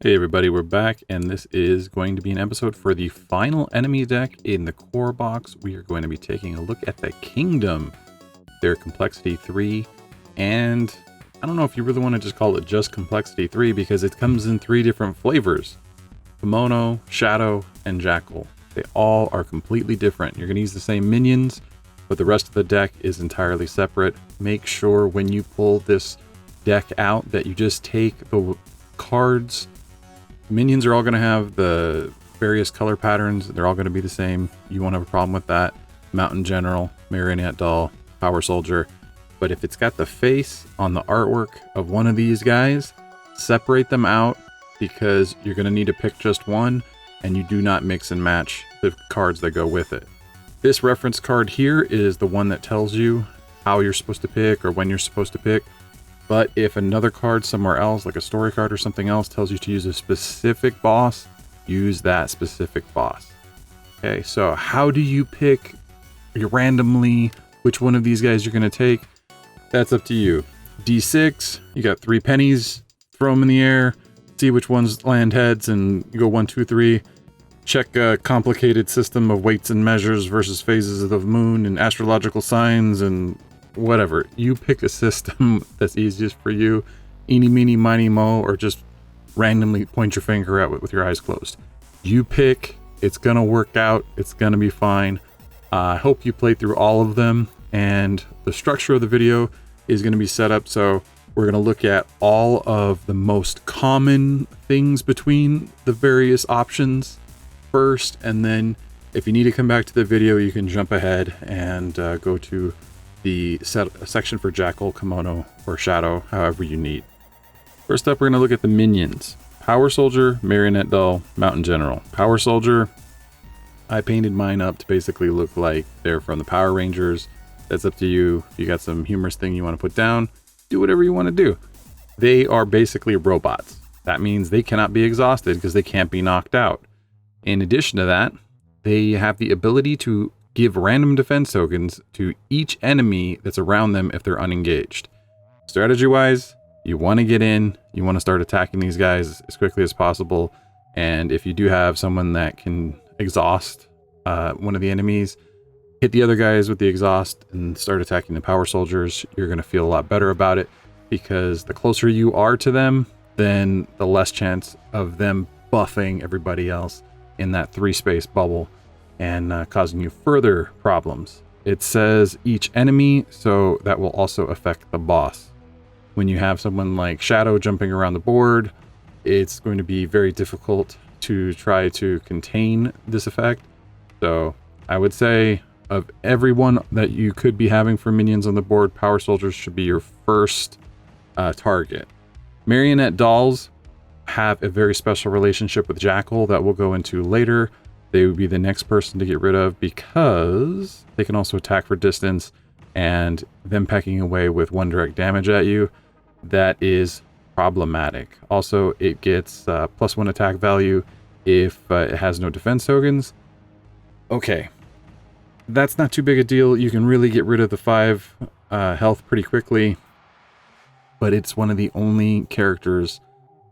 Hey everybody, we're back, and this is going to be an episode for the final enemy deck in the core box. We are going to be taking a look at the Kingdom, their complexity 3, and I don't know if you really want to just call it just complexity 3 because it comes in 3 different flavors: Kimono, Shadow, and Jackal. They all are completely different. You're going to use the same minions, but the rest of the deck is entirely separate. Make sure when you pull this deck out that you just take the cards. Minions are all going to have the various color patterns. They're all going to be the same. You won't have a problem with that. Mountain General, Marionette Doll, Power Soldier. But if it's got the face on the artwork of one of these guys, separate them out because you're going to need to pick just one, and you do not mix and match the cards that go with it. This reference card here is the one that tells you how you're supposed to pick or when you're supposed to pick. But if another card somewhere else, like a story card or something else, tells you to use a specific boss, use that specific boss. Okay, so how do you pick randomly which one of these guys you're going to take? That's up to you. D6, you got 3 pennies, throw them in the air, see which ones land heads, and you go 1, 2, 3. Check a complicated system of weights and measures versus phases of the moon and astrological signs and whatever. You pick a system that's easiest for you. Eeny, meeny, miny, mo, or just randomly point your finger at it with your eyes closed. You pick. It's going to work out. It's going to be fine. I hope you play through all of them. And the structure of the video is going to be set up so we're going to look at all of the most common things between the various options first. And then if you need to come back to the video, you can jump ahead and go to the section for Jackal, Kimono, or Shadow, however you need. First up, we're going to look at the minions. Power Soldier, Marionette Doll, Mountain General. Power Soldier, I painted mine up to basically look like they're from the Power Rangers. That's up to you. If you got some humorous thing you want to put down, do whatever you want to do. They are basically robots. That means they cannot be exhausted because they can't be knocked out. In addition to that, they have the ability to give random defense tokens to each enemy that's around them if they're unengaged. Strategy-wise, you want to get in, you want to start attacking these guys as quickly as possible, and if you do have someone that can exhaust one of the enemies, hit the other guys with the exhaust and start attacking the Power Soldiers. You're going to feel a lot better about it because the closer you are to them, then the less chance of them buffing everybody else in that 3-space bubble and causing you further problems. It says each enemy, so that will also affect the boss. When you have someone like Shadow jumping around the board, it's going to be very difficult to try to contain this effect. So I would say of everyone that you could be having for minions on the board, Power Soldiers should be your first target. Marionette Dolls have a very special relationship with Jackal that we'll go into later. They would be the next person to get rid of because they can also attack for distance, and them pecking away with 1 direct damage at you, that is problematic. Also, it gets +1 attack value if it has no defense tokens. Okay, that's not too big a deal. You can really get rid of the 5 health pretty quickly, but it's one of the only characters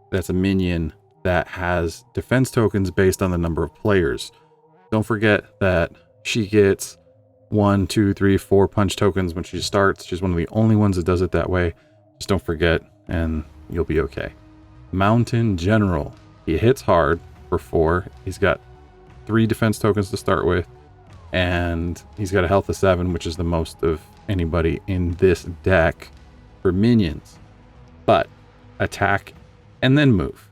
that's a minion that has defense tokens based on the number of players. Don't forget that she gets 1, 2, 3, 4 punch tokens when she starts. She's one of the only ones that does it that way. Just don't forget and you'll be okay. Mountain General. He hits hard for 4. He's got 3 defense tokens to start with, and he's got a health of 7, which is the most of anybody in this deck for minions. But attack and then move.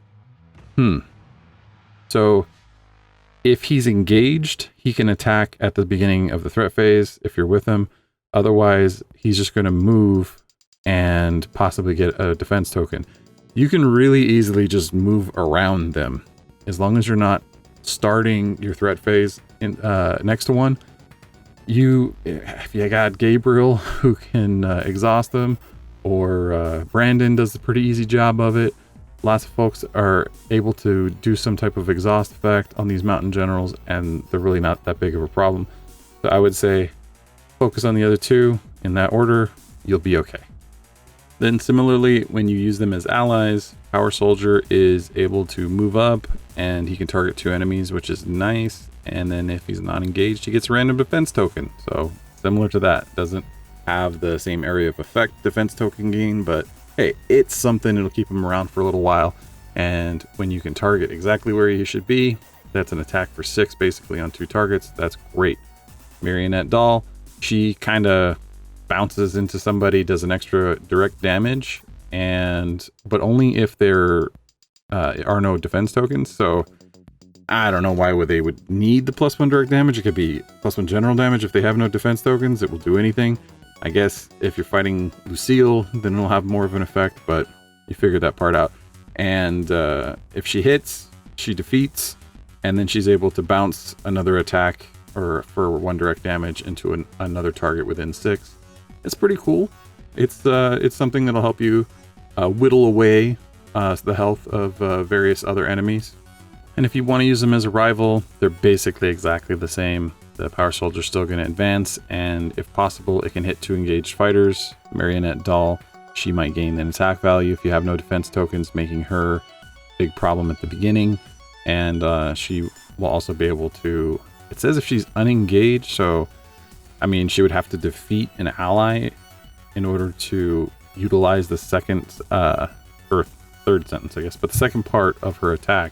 So if he's engaged, he can attack at the beginning of the threat phase if you're with him. Otherwise, he's just going to move and possibly get a defense token. You can really easily just move around them as long as you're not starting your threat phase in, next to one. If you got Gabriel who can exhaust them, or Brandon does a pretty easy job of it. Lots of folks are able to do some type of exhaust effect on these Mountain Generals, and they're really not that big of a problem. So I would say focus on the other 2 in that order. You'll be okay. Then similarly, when you use them as allies, Power Soldier is able to move up and he can target 2 enemies, which is nice. And then if he's not engaged, he gets a random defense token. So similar to that. Doesn't have the same area of effect defense token gain, but hey, it's something. It'll keep him around for a little while. And when you can target exactly where he should be, that's an attack for 6 basically on 2 targets. That's great. Marionette Doll, she kind of bounces into somebody, does an extra direct damage, but only if there are no defense tokens. So I don't know why they would need the +1 direct damage. It could be +1 general damage. If they have no defense tokens, it will do anything. I guess if you're fighting Lucille, then it'll have more of an effect, but you figured that part out. And if she hits, she defeats, and then she's able to bounce another attack or for 1 direct damage into another target within 6. It's pretty cool. It's something that'll help you whittle away the health of various other enemies. And if you want to use them as a rival, they're basically exactly the same. The Power Soldier's still going to advance, and if possible, it can hit 2 engaged fighters. Marionette Doll, she might gain an attack value if you have no defense tokens, making her a big problem at the beginning. And she will also be able to, it says if she's unengaged, so I mean, she would have to defeat an ally in order to utilize the second or third sentence, I guess, but the second part of her attack.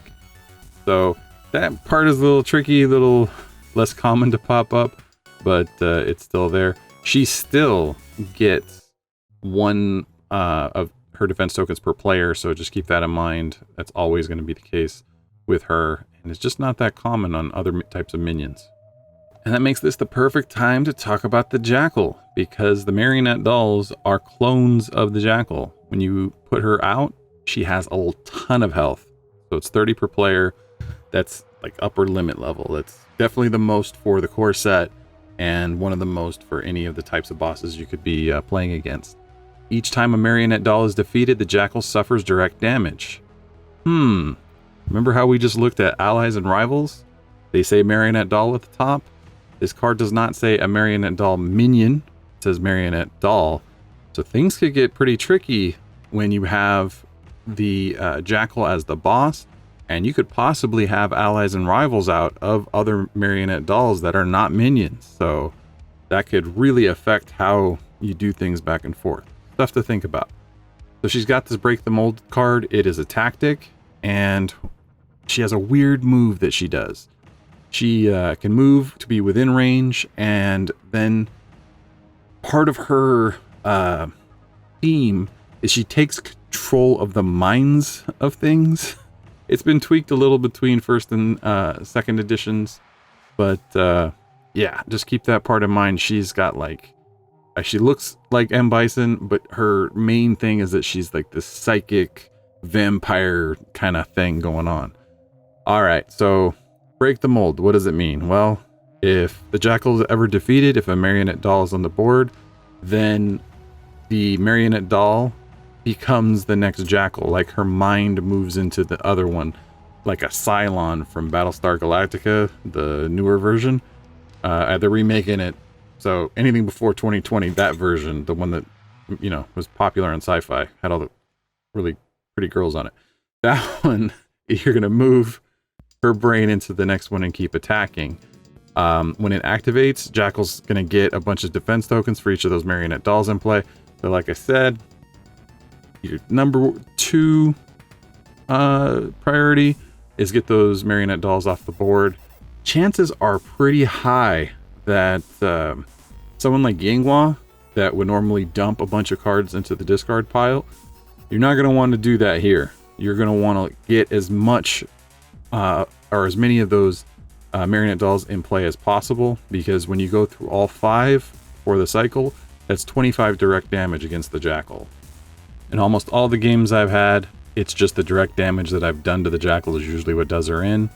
So that part is a little tricky, a little less common to pop up, but it's still there. She still gets 1 of her defense tokens per player, so just keep that in mind. That's always going to be the case with her, and it's just not that common on other types of minions. And that makes this the perfect time to talk about the Jackal, because the Marionette Dolls are clones of the Jackal. When you put her out, she has a ton of health, so it's 30 per player. That's like upper limit level. That's definitely the most for the core set, and one of the most for any of the types of bosses you could be playing against. Each time a Marionette Doll is defeated, the Jackal suffers direct damage. Remember how we just looked at allies and rivals? They say Marionette Doll at the top. This card does not say a Marionette Doll minion. It says Marionette Doll. So things could get pretty tricky when you have the Jackal as the boss, and you could possibly have allies and rivals out of other Marionette Dolls that are not minions. So that could really affect how you do things back and forth. Stuff to think about. So she's got this Break the Mold card. It is a tactic, and she has a weird move that she does. She can move to be within range, and then part of her theme is she takes control of the minds of things. It's been tweaked a little between first and second editions, but yeah, just keep that part in mind. She's got like, she looks like M. Bison, but her main thing is that she's like this psychic vampire kind of thing going on. All right, so Break the Mold. What does it mean? Well, if the Jackal is ever defeated, if a Marionette Doll is on the board, then the Marionette Doll becomes the next Jackal. Like her mind moves into the other one, like a Cylon from Battlestar Galactica, the newer version. They're remaking it. So anything before 2020, that version, the one that, you know, was popular on sci-fi, had all the really pretty girls on it. That one, you're going to move her brain into the next one and keep attacking. When it activates, Jackal's going to get a bunch of defense tokens for each of those Marionette Dolls in play. So like I said, your number 2 priority is get those Marionette Dolls off the board. Chances are pretty high that someone like Yinghua that would normally dump a bunch of cards into the discard pile, you're not going to want to do that here. You're going to want to get as much or as many of those Marionette Dolls in play as possible, because when you go through all 5 for the cycle, that's 25 direct damage against the Jackal. In almost all the games I've had, it's just the direct damage that I've done to the Jackal is usually what does her in,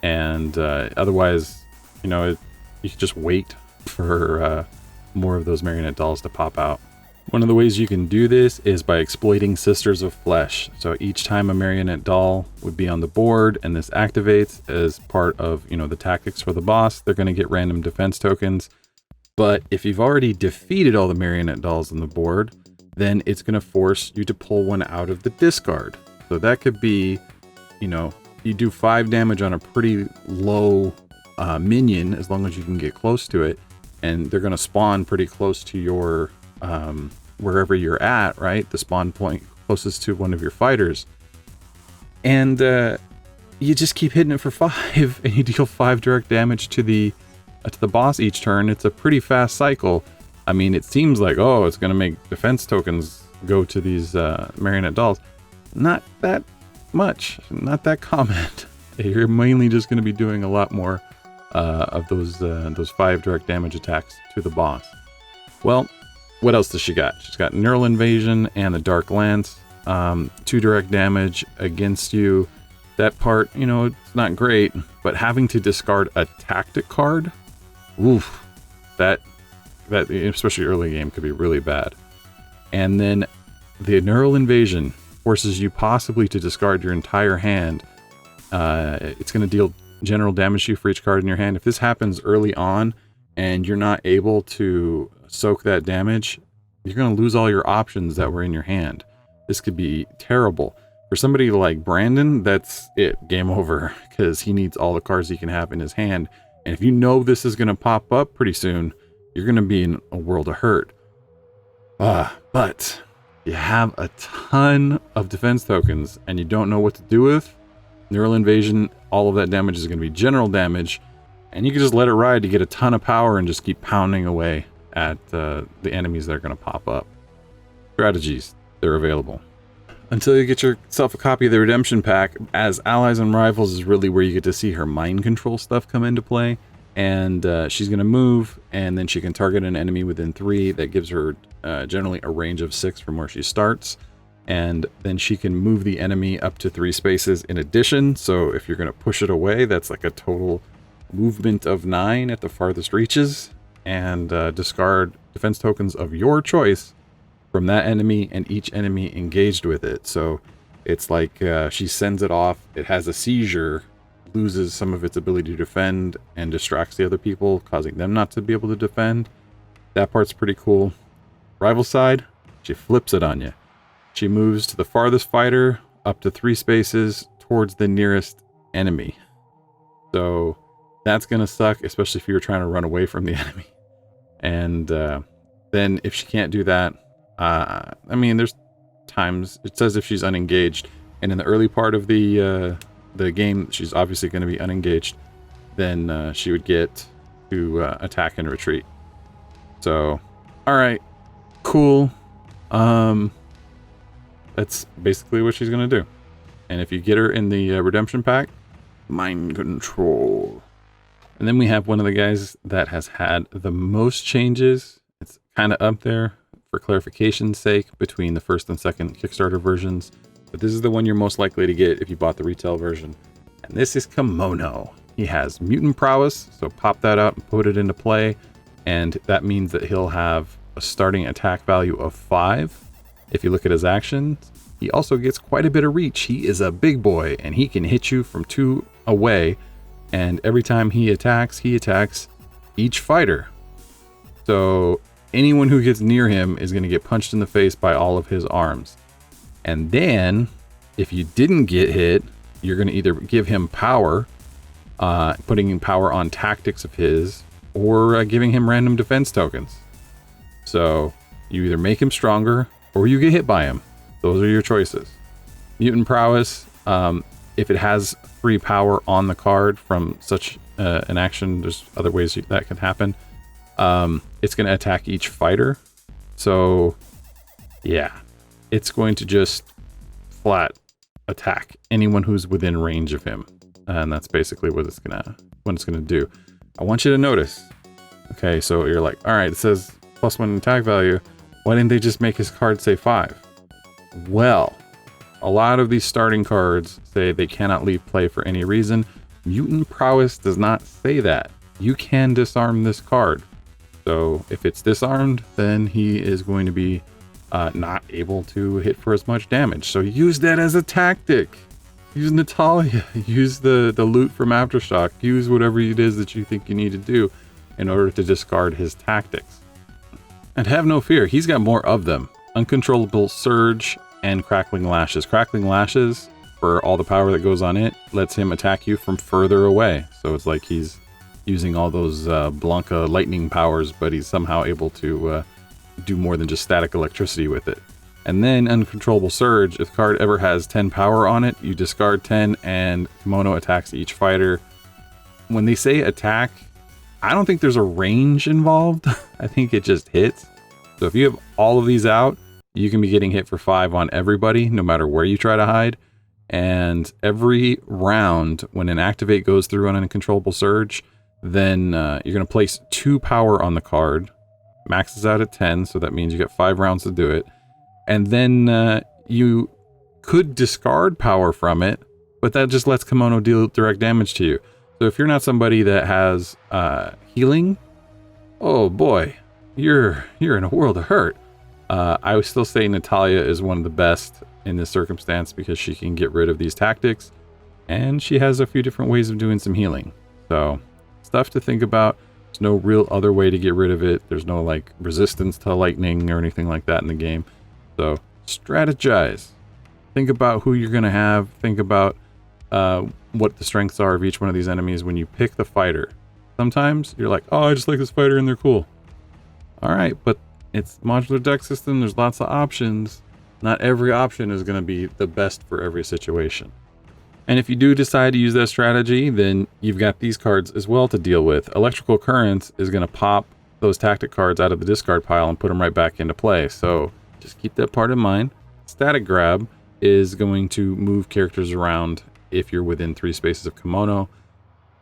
and otherwise, you know, you can just wait for more of those Marionette Dolls to pop out. One of the ways you can do this is by exploiting Sisters of Flesh. So each time a Marionette Doll would be on the board and this activates as part of, you know, the tactics for the boss, they're going to get random defense tokens. But if you've already defeated all the Marionette Dolls on the board, then it's going to force you to pull one out of the discard. So that could be, you know, you do 5 damage on a pretty low minion as long as you can get close to it, and they're going to spawn pretty close to your wherever you're at, right? The spawn point closest to one of your fighters, and you just keep hitting it for 5, and you deal 5 direct damage to the boss each turn. It's a pretty fast cycle. I mean, it seems like, oh, it's going to make defense tokens go to these marionette dolls. Not that much, not that common. You're mainly just going to be doing a lot more of those 5 direct damage attacks to the boss. Well, what else does she got? She's got Neural Invasion and the Dark Lance. 2 direct damage against you. That part, you know, it's not great, but having to discard a tactic card, oof, that especially early game could be really bad. And then the Neural Invasion forces you possibly to discard your entire hand. It's going to deal general damage to you for each card in your hand. If this happens early on and you're not able to soak that damage, you're going to lose all your options that were in your hand. This could be terrible. For somebody like Brandon, that's it. Game over, because he needs all the cards he can have in his hand. And if you know this is going to pop up pretty soon, you're going to be in a world of hurt. But you have a ton of defense tokens and you don't know what to do with Neural Invasion. All of that damage is going to be general damage, and you can just let it ride to get a ton of power and just keep pounding away at the enemies that are going to pop up. Strategies, they're available. Until you get yourself a copy of the Redemption Pack, as Allies and Rivals is really where you get to see her mind control stuff come into play. And she's going to move, and then she can target an enemy within 3. That gives her generally a range of 6 from where she starts. And then she can move the enemy up to 3 spaces in addition. So if you're going to push it away, that's like a total movement of 9 at the farthest reaches. And discard defense tokens of your choice from that enemy and each enemy engaged with it. So it's like she sends it off, it has a seizure, loses some of its ability to defend, and distracts the other people, causing them not to be able to defend. That part's pretty cool. Rival side, she flips it on you. She moves to the farthest fighter up to 3 spaces towards the nearest enemy. So that's going to suck, especially if you're trying to run away from the enemy. And then if she can't do that, I mean, there's times it says if she's unengaged, and in the early part of the game, she's obviously going to be unengaged, then she would get to attack and retreat. So, all right, cool. That's basically what she's going to do. And if you get her in the Redemption Pack, mind control. And then we have one of the guys that has had the most changes. It's kind of up there for clarification's sake between the first and second Kickstarter versions. But this is the one you're most likely to get if you bought the retail version. And this is Kimono. He has mutant prowess, so pop that up and put it into play. And that means that he'll have a starting attack value of 5. If you look at his actions, he also gets quite a bit of reach. He is a big boy, and he can hit you from 2 away. And every time he attacks each fighter. So anyone who gets near him is going to get punched in the face by all of his arms. And then, if you didn't get hit, you're going to either give him power, putting power on tactics of his, or giving him random defense tokens. So you either make him stronger, or you get hit by him. Those are your choices. Mutant prowess, if it has free power on the card from such an action, there's other ways that can happen. It's going to attack each fighter. So yeah, it's going to just flat attack anyone who's within range of him. And that's basically what it's gonna do. I want you to notice. Okay, so you're like, all right, it says +1 attack value. Why didn't they just make his card say 5? Well, a lot of these starting cards say they cannot leave play for any reason. Mutant prowess does not say that. You can disarm this card. So if it's disarmed, then he is going to be not able to hit for as much damage. So use that as a tactic. Use Natalia. Use the loot from Aftershock. Use whatever it is that you think you need to do in order to discard his tactics. And have no fear, he's got more of them. Uncontrollable Surge, and Crackling Lashes. Crackling Lashes, for all the power that goes on it, lets him attack you from further away. So it's like he's using all those Blanca lightning powers, but he's somehow able to do more than just static electricity with it. And then Uncontrollable Surge, if the card ever has 10 power on it, you discard 10 and Kimono attacks each fighter. When they say attack, I don't think there's a range involved. I think it just hits. So if you have all of these out, you can be getting hit for 5 on everybody, no matter where you try to hide. And every round, when an activate goes through on an Uncontrollable Surge, then you're going to place 2 power on the card. Maxes out at 10, so that means you get 5 rounds to do it. And then you could discard power from it, but that just lets Kimono deal direct damage to you. So if you're not somebody that has healing, oh boy, you're in a world of hurt. I would still say Natalia is one of the best in this circumstance because she can get rid of these tactics, and she has a few different ways of doing some healing. So stuff to think about. There's no real other way to get rid of it. There's no like resistance to lightning or anything like that in the game. So strategize. Think about who you're going to have. Think about what the strengths are of each one of these enemies when you pick the fighter. Sometimes you're like, oh, I just like this fighter and they're cool. All right, but it's modular deck system. There's lots of options. Not every option is going to be the best for every situation. And if you do decide to use that strategy, then you've got these cards as well to deal with. Electrical Currents is going to pop those tactic cards out of the discard pile and put them right back into play. So just keep that part in mind. Static Grab is going to move characters around if you're within 3 spaces of Kimono.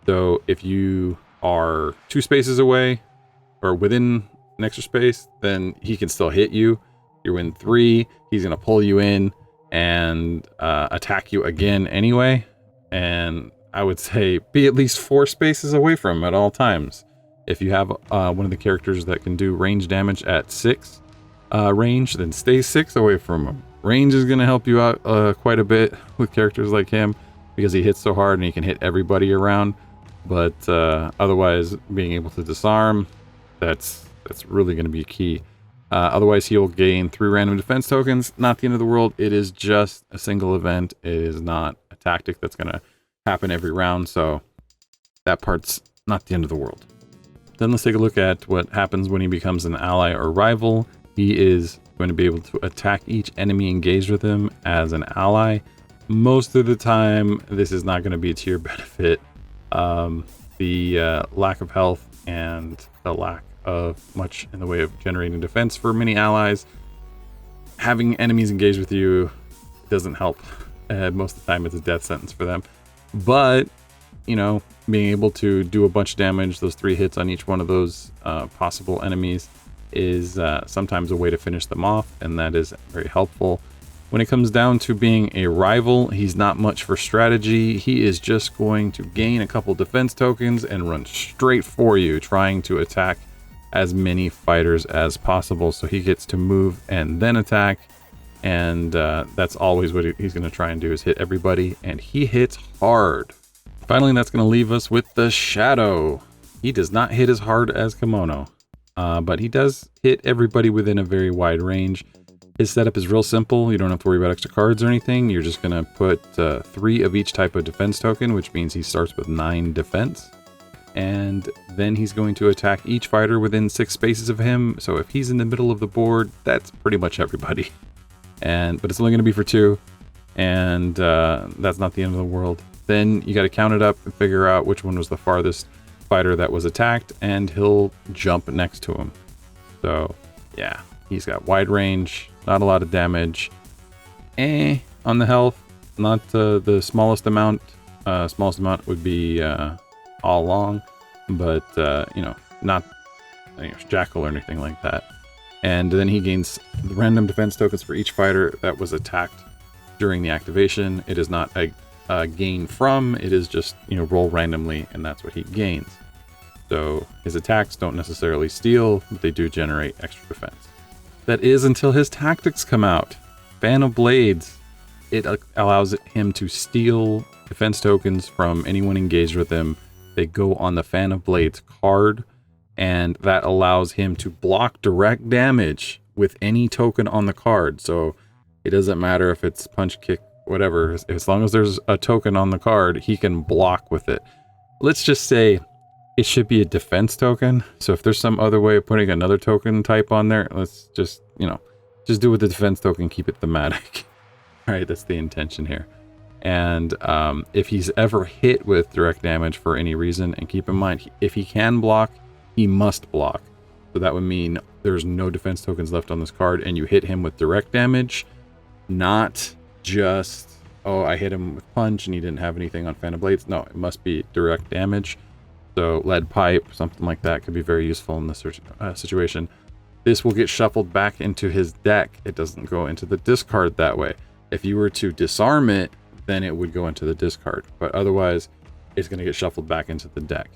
So if you are 2 spaces away or within an extra space, then he can still hit you. You're in 3, he's going to pull you in and attack you again anyway. And I would say be at least 4 spaces away from him at all times. If you have one of the characters that can do range damage at 6 range, then stay 6 away from him. Range is going to help you out quite a bit with characters like him because he hits so hard and he can hit everybody around. But otherwise, being able to disarm, that's really going to be key. Otherwise, he'll gain 3 random defense tokens. Not the end of the world. It is just a single event. It is not a tactic that's going to happen every round. So that part's not the end of the world. Then let's take a look at what happens when he becomes an ally or rival. He is going to be able to attack each enemy engaged with him as an ally. Most of the time, this is not going to be to your benefit. The lack of health and the lack of much in the way of generating defense for many allies, having enemies engaged with you doesn't help. Most of the time, it's a death sentence for them. But, you know, being able to do a bunch of damage, those 3 hits on each one of those possible enemies, is sometimes a way to finish them off, and that is very helpful. When it comes down to being a rival, he's not much for strategy. He is just going to gain a couple defense tokens and run straight for you, trying to attack as many fighters as possible. So he gets to move and then attack, and that's always what he's going to try and do, is hit everybody, and he hits hard. Finally, that's going to leave us with the Shadow. He does not hit as hard as Kimono. But he does hit everybody within a very wide range. His setup is real simple. You don't have to worry about extra cards or anything. You're just going to put 3 of each type of defense token, which means he starts with 9 defense. And then he's going to attack each fighter within 6 spaces of him. So if he's in the middle of the board, that's pretty much everybody. But it's only going to be for 2. And that's not the end of the world. Then you got to count it up and figure out which one was the farthest fighter that was attacked, and he'll jump next to him. So yeah, he's got wide range, not a lot of damage. On the health, not the smallest amount. Smallest amount would be all along, but you know, not Jackal or anything like that. And then he gains random defense tokens for each fighter that was attacked during the activation. It is not a gain from, it is just, roll randomly, and that's what he gains. So his attacks don't necessarily steal, but they do generate extra defense. That is until his tactics come out. Fan of Blades. It allows him to steal defense tokens from anyone engaged with him. They go on the Fan of Blades card, and that allows him to block direct damage with any token on the card. So It doesn't matter if it's punch, kick, whatever. As long as there's a token on the card, he can block with it. Let's just say it should be a defense token. So if there's some other way of putting another token type on there, let's just, just do with the defense token, keep it thematic. All right, that's the intention here. And if he's ever hit with direct damage for any reason, and keep in mind, if he can block, he must block. So that would mean there's no defense tokens left on this card, and you hit him with direct damage, not just, oh, I hit him with punch and he didn't have anything on Fan of Blades. No, it must be direct damage. So lead pipe, something like that could be very useful in this situation. This will get shuffled back into his deck. It doesn't go into the discard that way. If you were to disarm it, then it would go into the discard. But otherwise, it's going to get shuffled back into the deck.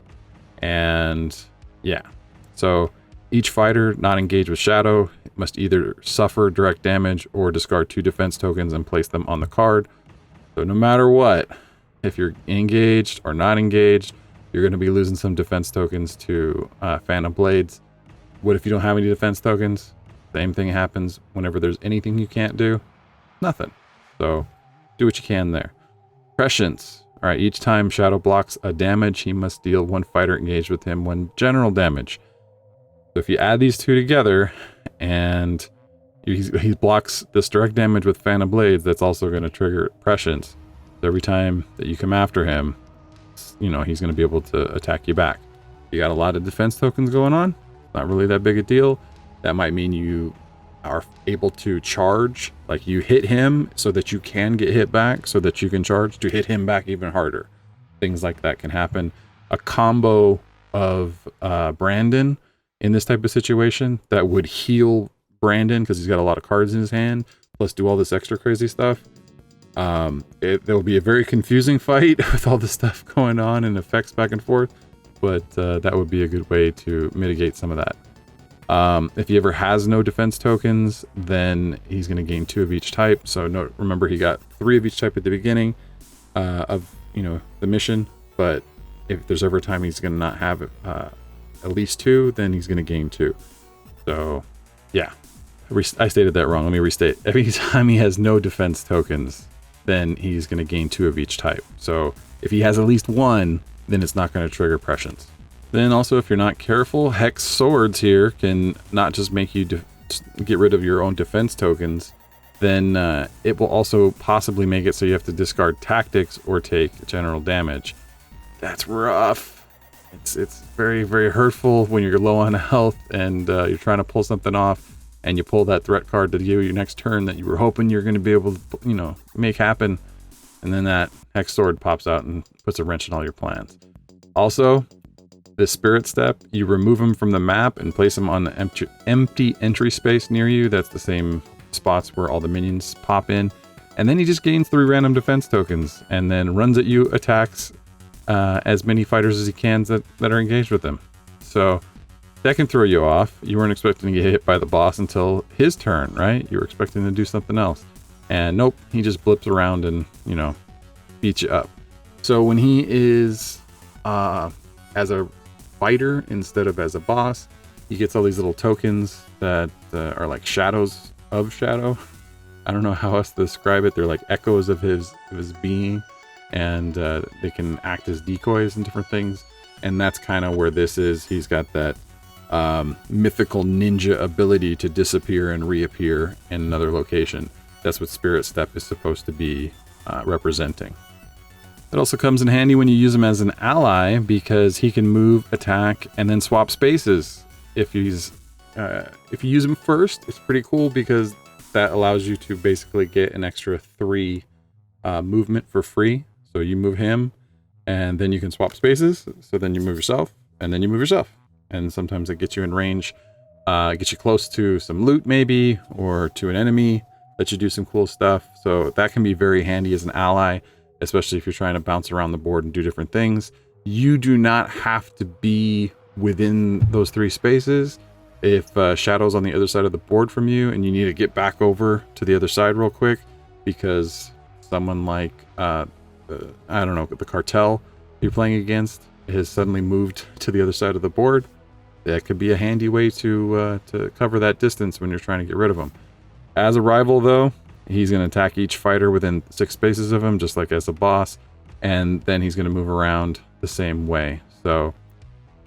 And yeah, so each fighter not engaged with Shadow must either suffer direct damage or discard 2 defense tokens and place them on the card. So no matter what, if you're engaged or not engaged, you're going to be losing some defense tokens to Phantom Blades. What if you don't have any defense tokens? Same thing happens whenever there's anything you can't do. Nothing. So do what you can there. Prescience. All right, each time Shadow blocks a damage, he must deal 1 fighter engaged with him 1 general damage. So if you add these 2 together and he blocks this direct damage with Phantom Blades, that's also going to trigger Prescience. So every time that you come after him, he's going to be able to attack you back. You got a lot of defense tokens going on. Not really that big a deal. That might mean you are able to charge, like you hit him so that you can get hit back, so that you can charge to hit him back even harder. Things like that can happen. A combo of Brandon in this type of situation that would heal Brandon because he's got a lot of cards in his hand, plus do all this extra crazy stuff. There'll be a very confusing fight with all this stuff going on and effects back and forth, but that would be a good way to mitigate some of that. If he ever has no defense tokens, then he's going to gain 2 of each type. So remember, he got 3 of each type at the beginning of the mission, but if there's ever a time he's going to not have at least 2, then he's going to gain 2. So yeah, I stated that wrong. Let me restate. Every time he has no defense tokens, then he's going to gain 2 of each type. So if he has at least 1, then it's not going to trigger Prescience. Then also, if you're not careful, Hex Swords here can not just make you get rid of your own defense tokens, then it will also possibly make it so you have to discard tactics or take general damage. That's rough. It's very, very hurtful when you're low on health and you're trying to pull something off, and you pull that threat card to give you your next turn that you were hoping you're going to be able to, make happen, and then that Hex Sword pops out and puts a wrench in all your plans. Also, the Spirit Step, you remove him from the map and place him on the empty entry space near you. That's the same spots where all the minions pop in. And then he just gains 3 random defense tokens and then runs at you, attacks as many fighters as he can that are engaged with him. So that can throw you off. You weren't expecting to get hit by the boss until his turn, right? You were expecting to do something else. And nope, he just blips around and, beats you up. So when he is as a fighter instead of as a boss, he gets all these little tokens that are like shadows of Shadow. I don't know how else to describe it. They're like echoes of his being, and they can act as decoys and different things. And that's kind of where this is. He's got that mythical ninja ability to disappear and reappear in another location. That's what Spirit Step is supposed to be representing. It also comes in handy when you use him as an ally because he can move, attack, and then swap spaces. If you use him first, it's pretty cool because that allows you to basically get an extra 3 movement for free. So you move him, and then you can swap spaces. So then you move yourself, and then you move yourself. And sometimes it gets you in range, gets you close to some loot maybe, or to an enemy, lets you do some cool stuff. So that can be very handy as an ally, especially if you're trying to bounce around the board and do different things. You do not have to be within those 3 spaces. If Shadow's on the other side of the board from you and you need to get back over to the other side real quick because someone like, I don't know, the cartel you're playing against has suddenly moved to the other side of the board, that could be a handy way to cover that distance when you're trying to get rid of them. As a rival, though, He's going to attack each fighter within 6 spaces of him, just like as a boss, and then he's going to move around the same way. So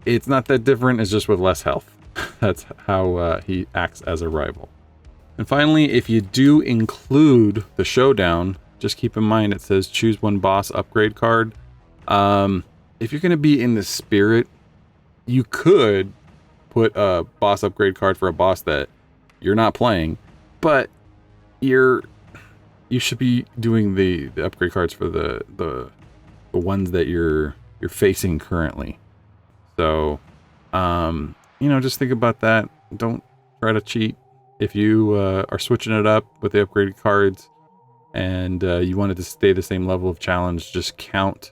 it's not that different, it's just with less health. That's how he acts as a rival. And finally, if you do include the showdown, just keep in mind it says choose one boss upgrade card. If you're going to be in the spirit, you could put a boss upgrade card for a boss that you're not playing, but you should be doing the upgrade cards for the ones that you're facing currently. So, just think about that. Don't try to cheat. If you are switching it up with the upgraded cards and you wanted to stay the same level of challenge, just count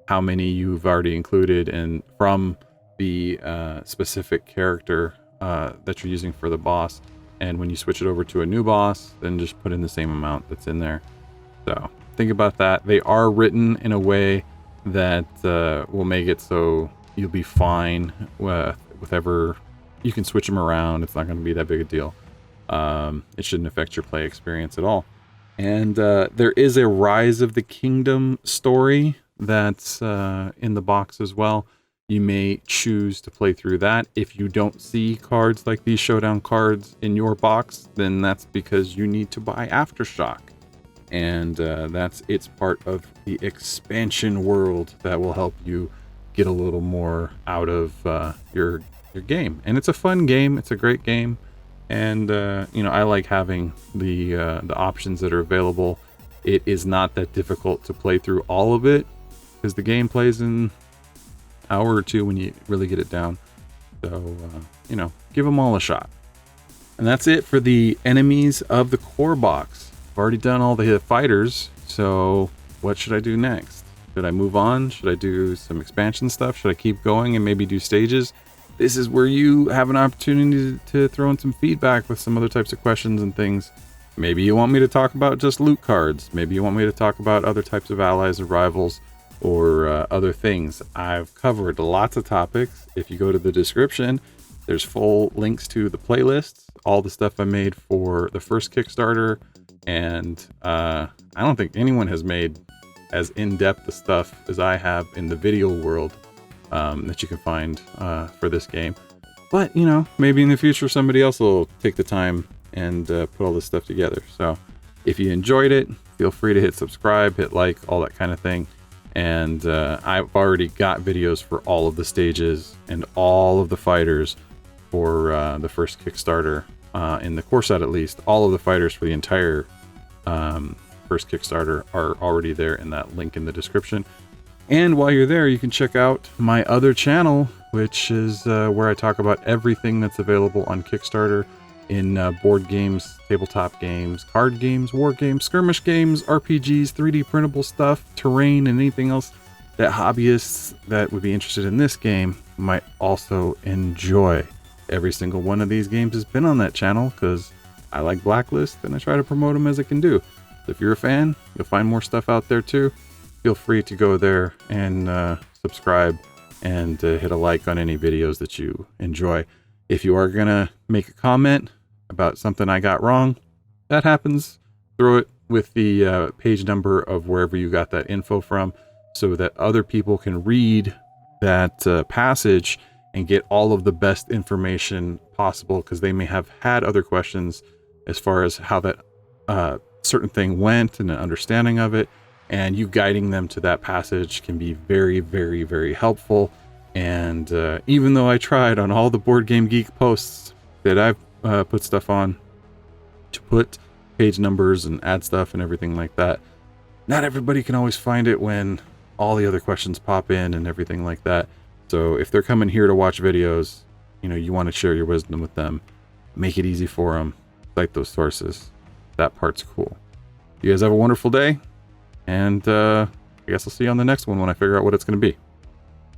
how many you've already included and from the specific character that you're using for the boss. And when you switch it over to a new boss, then just put in the same amount that's in there. So think about that. They are written in a way that will make it so you'll be fine with whatever. You can switch them around. It's not going to be that big a deal. It shouldn't affect your play experience at all. And there is a Rise of the Kingdom story that's in the box as well. You may choose to play through that. If you don't see cards like these showdown cards in your box, then that's because you need to buy Aftershock. And it's part of the expansion world that will help you get a little more out of your game. And it's a fun game. It's a great game. And I like having the options that are available. It is not that difficult to play through all of it, because the game plays in hour or two when you really get it down. So give them all a shot. And that's it for the enemies of the core box. I've already done all the fighters, so what should I do next? Should I move on? Should I do some expansion stuff? Should I keep going and maybe do stages? This is where you have an opportunity to throw in some feedback with some other types of questions and things. Maybe you want me to talk about just loot cards. Maybe you want me to talk about other types of allies or rivals, or other things. I've covered lots of topics. If you go to the description, there's full links to the playlists, all the stuff I made for the first Kickstarter, and I don't think anyone has made as in-depth the stuff as I have in the video world that you can find for this game. But, maybe in the future somebody else will take the time and put all this stuff together. So if you enjoyed it, feel free to hit subscribe, hit like, all that kind of thing. And I've already got videos for all of the stages and all of the fighters for the first Kickstarter, in the core set at least. All of the fighters for the entire first Kickstarter are already there in that link in the description. And while you're there, you can check out my other channel, which is where I talk about everything that's available on Kickstarter in board games, tabletop games, card games, war games, skirmish games, RPGs, 3D printable stuff, terrain, and anything else that hobbyists that would be interested in this game might also enjoy. Every single one of these games has been on that channel because I like Blacklist and I try to promote them as I can do. So if you're a fan, you'll find more stuff out there too. Feel free to go there and subscribe and hit a like on any videos that you enjoy. If you are going to make a comment about something I got wrong, that happens. Throw it with the page number of wherever you got that info from so that other people can read that passage and get all of the best information possible, because they may have had other questions as far as how that certain thing went and an understanding of it. And you guiding them to that passage can be very, very, very helpful. And even though I tried on all the Board Game Geek posts that I've put stuff on to put page numbers and add stuff and everything like that, not everybody can always find it when all the other questions pop in and everything like that. So if they're coming here to watch videos, you want to share your wisdom with them. Make it easy for them. Cite those sources. That part's cool. You guys have a wonderful day. And I guess I'll see you on the next one when I figure out what it's going to be.